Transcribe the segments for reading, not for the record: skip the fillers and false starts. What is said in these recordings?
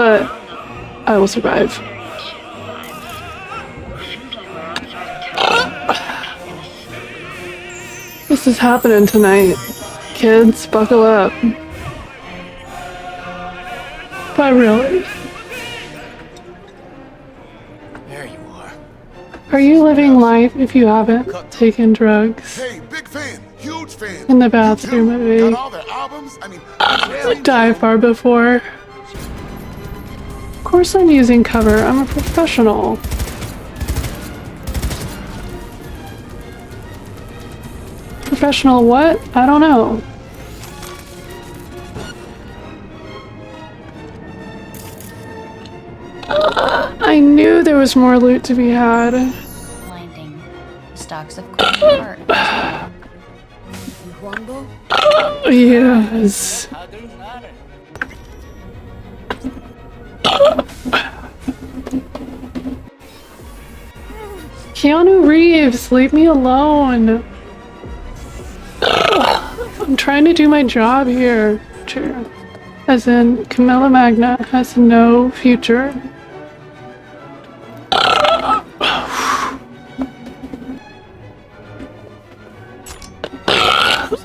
but I will survive. This is happening tonight. Kids, buckle up. But really. There you are. Are you living life if you haven't taken drugs? Hey, big fan, huge fan. In the bathroom, maybe. Got all their albums? I mean, Dive bar before. Of course I'm using cover. I'm a professional. Professional what? I don't know. I knew there was more loot to be had. Blinding. Stocks of coal art. Yes. Keanu Reeves, leave me alone. I'm trying to do my job here. As in, Camilla Magna has no future.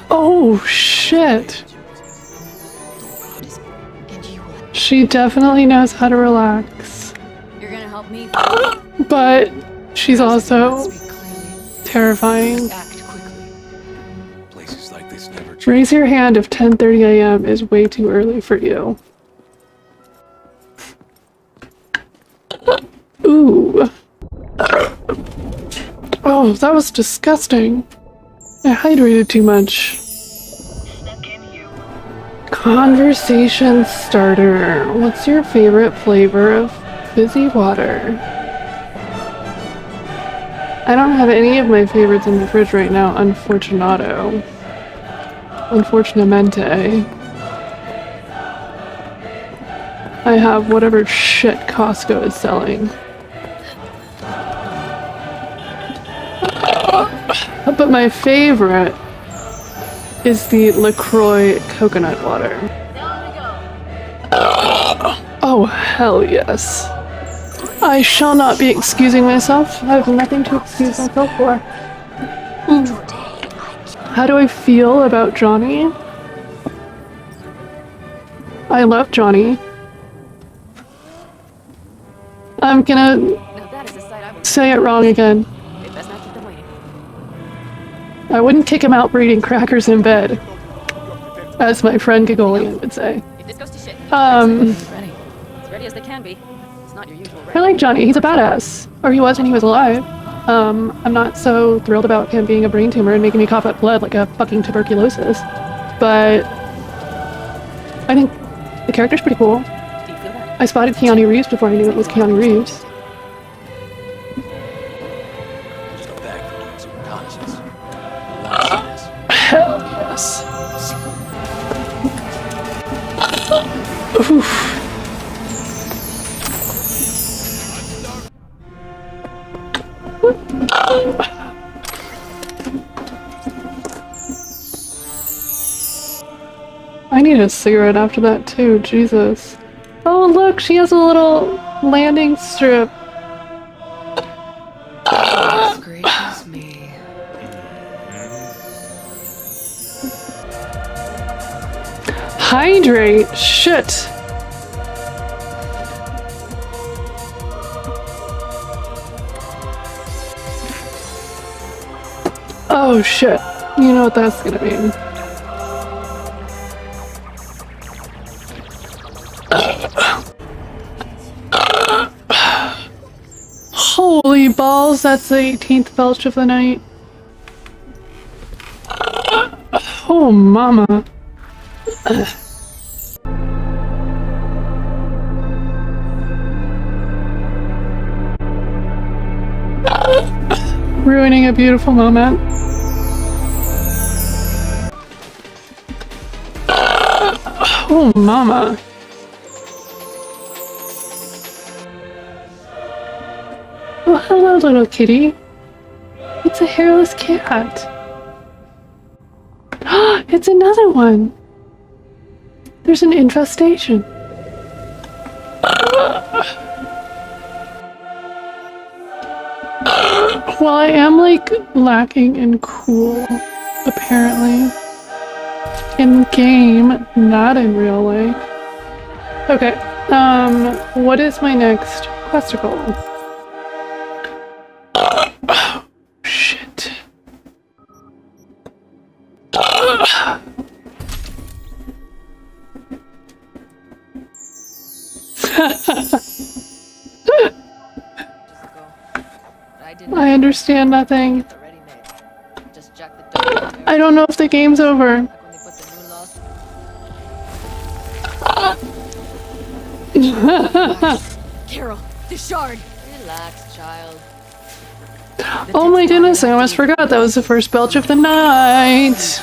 Oh, shit. She definitely knows how to relax. You're gonna help me. But she's also terrifying. Act quickly. Places like this never change. Raise your hand if 10:30 a.m. is way too early for you. Ooh. Oh, that was disgusting. I hydrated too much. Conversation starter. What's your favorite flavor of fizzy water? I don't have any of my favorites in the fridge right now, unfortunato. Unfortunamente. I have whatever shit Costco is selling. But my favorite is the LaCroix coconut water. Oh, hell yes. I shall not be excusing myself. I have nothing to excuse myself for. How do I feel about Johnny? I love Johnny. I'm gonna say it wrong again. I wouldn't kick him out for eating crackers in bed, as my friend Gagolian would say. Ready as they can be. It's not your usual. I like Johnny. He's a badass. Or he was when he was alive. I'm not so thrilled about him being a brain tumor and making me cough up blood like a fucking tuberculosis. But I think the character's pretty cool. I spotted Keanu Reeves before I knew it was Keanu Reeves. Just go back for doing some reconnaissance. Hell yes. Oof. I need a cigarette after that too, Jesus. Oh look, she has a little landing strip. Gracious me. Hydrate? Shit. Oh shit. You know what that's gonna mean. Holy balls, that's the 18th Belch of the night. Oh mama. Ruining a beautiful moment. Oh mama. Oh, hello, little kitty. It's a hairless cat. It's another one. There's an infestation. Well, I am like lacking in cool, apparently. In game, not in real life. Okay, what is my next questicle? Oh, shit. I understand nothing. I don't know if the game's over. Carol, the shard. Relax, child. Oh my goodness, I almost forgot that was the first belch of the night.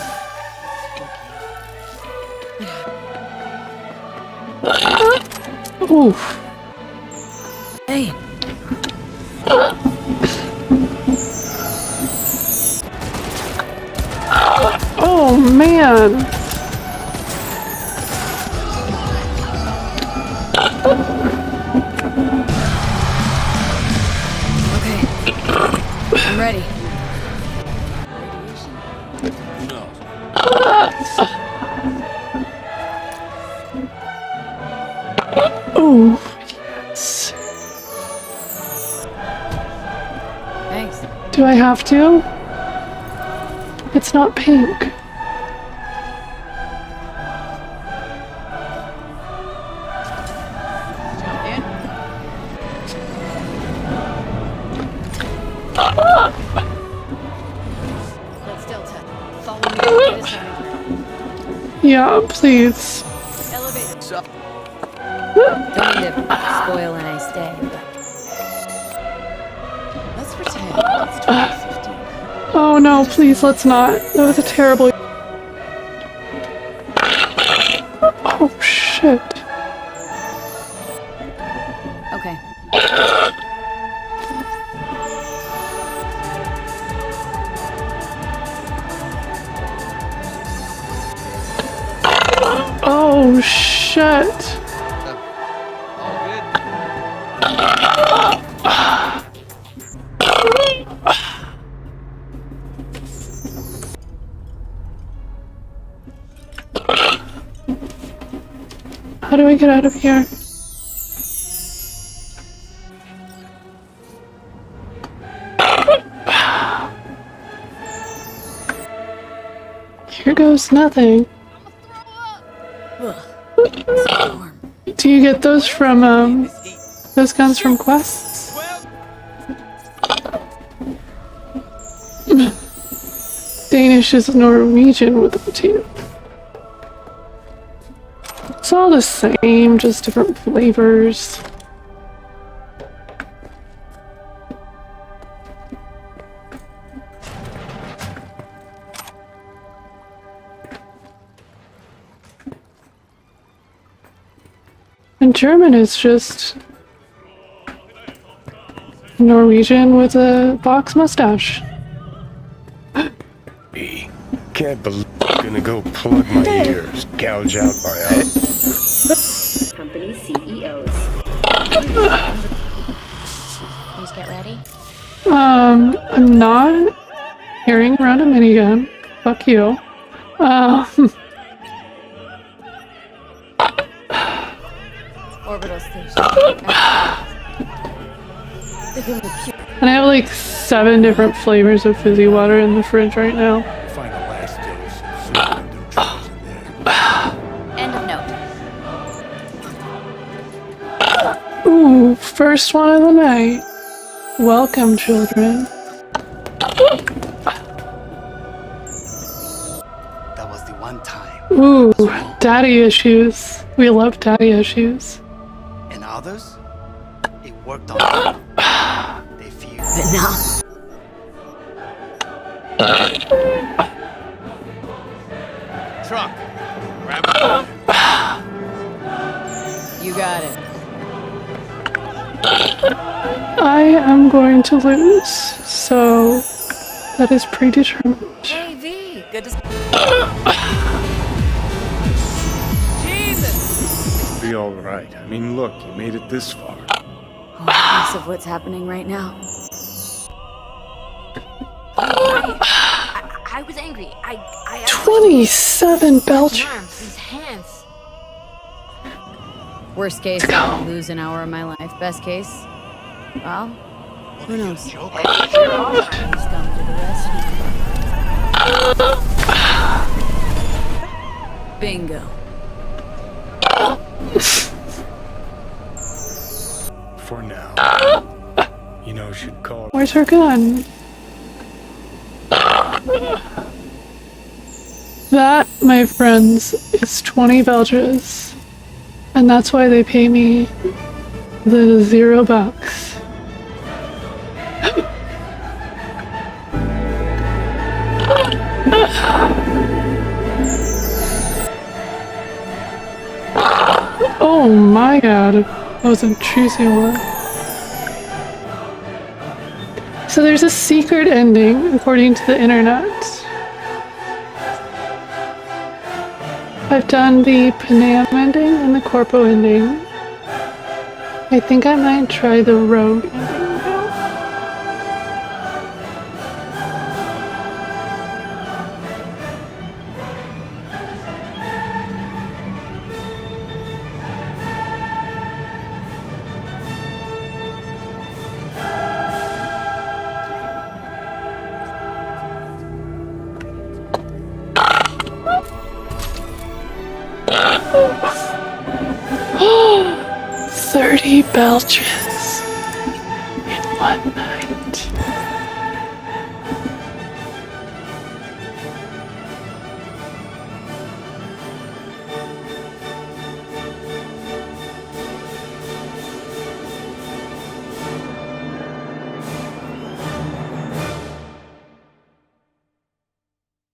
Oof. Hey. Oh man. Okay. I'm ready. No. Oh, yes. Thanks. Do I have to? It's not pink. Let's Delta. Follow me to this side. Yeah, please. Elevator. Don't need to spoil a nice day, but let's pretend it's 2015. Oh no, please let's not. That was a terrible. Oh shit. Okay. Oh shit. How do I get out of here? Here goes nothing. Do you get those from, those guns from quests? Danish is Norwegian with a tooth. It's all the same, just different flavors. And German is just Norwegian with a box mustache. Can't believe I'm gonna go plug my ears, gouge out my eyes. Company CEOs. Please get ready. I'm not carrying around a minigun. Fuck you. Orbital station. And I have like 7 different flavors of fizzy water in the fridge right now. Find the last dose. See if no troubles in there. End of note. Ooh, first one of the night. Welcome, children. That was the one time. Ooh, daddy issues. We love daddy issues. And others, it worked on them. They feared. But now. Truck. Grab it. You got it. I am going to lose, so that is predetermined. Hey, V. Good to see Jesus! Be all right. I mean, look, you made it this far. Oh, piece of what's happening right now. I was angry. I 27 Belch. arms, these hands. Worst case, I'll lose an hour of my life. Best case, well, who knows? He's come to the rescue. Bingo. For now. You know, should call. Where's her gun? That, my friends, is 20 Belches. And that's why they pay me the $0. Oh my god, that was a juicy one. So there's a secret ending, according to the internet. I've done the Panam ending and the Corpo ending. I think I might try the Rogue ending now. Oh, 30 Belches in 1 night.